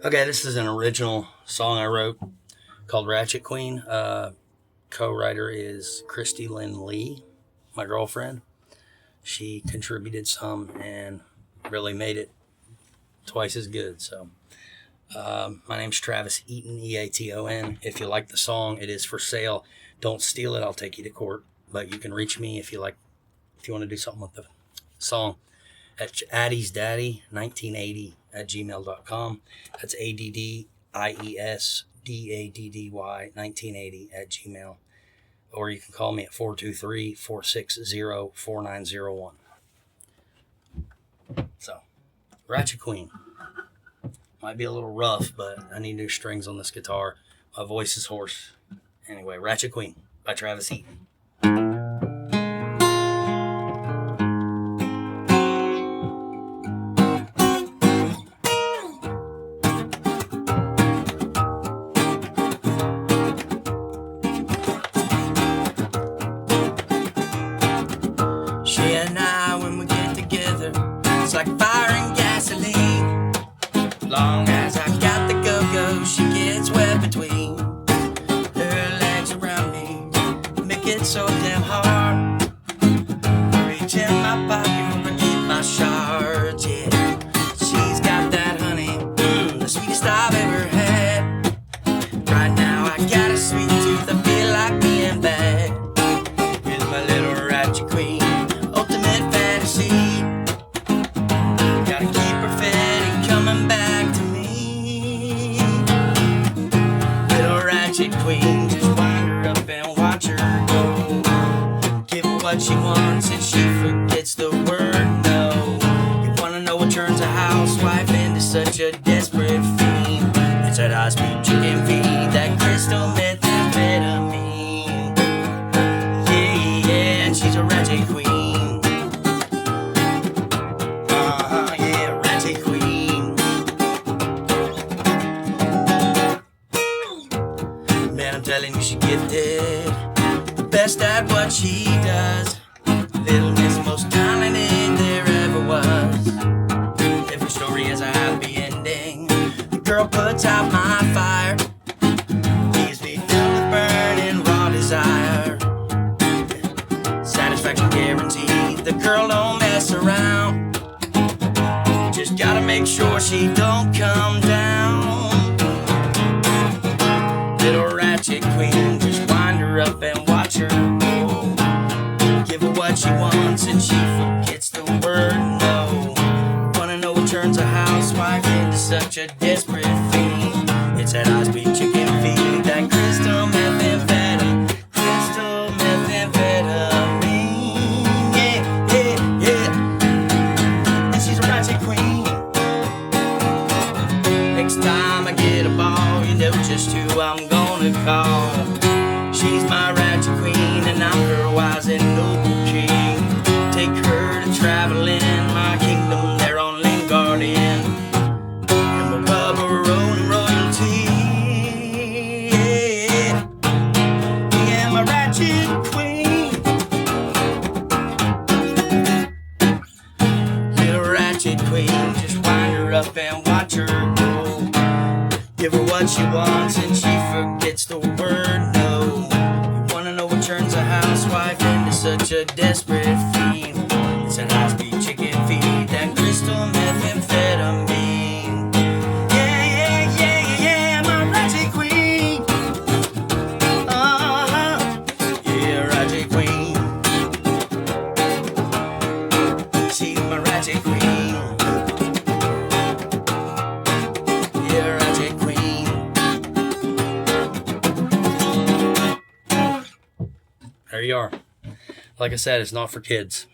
Okay, this is an original song I wrote called Ratchet Queen. Co-writer is Christy Lynn Lee, my girlfriend. She contributed some and really made it twice as good. So my name's Travis Eaton, Eaton. If you like the song, it is for sale. Don't steal it. I'll take you to court. But you can reach me if you want to do something with the song at addiesdaddy1980 at gmail.com. That's ADDIESDADDY 1980 at gmail. Or you can call me at 423-460-4901. So, Ratchet Queen. Might be a little rough, but I need new strings on this guitar. My voice is hoarse. Anyway, Ratchet Queen by Travis Eaton. She and I, when we get together, it's like fire and gasoline. Long as I got the go-go, she gets wet between her legs around me, make it so damn hard. Reach in my pocket for keep my shards, yeah. She's got that honey, the sweetest I've ever had. Right now I got a sweet tooth, I feel like being bad. Here's my little ratchet queen, ultimate fantasy. Gotta keep her fed and coming back to me. Little ratchet queen, just wind her up and watch her go. Give her what she wants and she forgets the word no. You wanna know what turns a housewife into such a desperate fiend? It's that high-speed chicken feed, that crystal methamphetamine. Yeah, and she's a ratchet queen. Yeah, ratchet queen. Man, I'm telling you, she gifted, the best at what she does. Little Miss, most talented there ever was. Every story has a happy ending. The girl puts out my fire, leaves me filled with burning raw desire. Satisfaction guaranteed, the girl don't mess around. Just gotta make sure she don't come down. Little ratchet queen, just wind her up and watch her go. Give her what she wants and she forgets the word no. Wanna know what turns a housewife into such a desperate fiend? It's that high-speed chicken feed, that crystal methamphetamine. Crystal methamphetamine. Yeah, yeah, yeah. And she's a ratchet queen. Next time I get a ball, you know just who I'm gonna call. She's my ratchet queen and I'm her wise and noble king. Take her to travel in my kingdom there on Lingardian. And we'll rub her own royalty. Yeah, yeah, my ratchet queen. Little ratchet queen, just wind her up and watch her go. Give her what she wants and she forgets the word no. You wanna know what turns a housewife into such a desperate fiend? It's that high-speed chicken feed, that crystal methamphetamine. Yeah, yeah, yeah, yeah, my ratchet queen. Yeah, ratchet queen. She's my ratchet queen. Yeah, ratchet queen. There you are. Like I said, it's not for kids.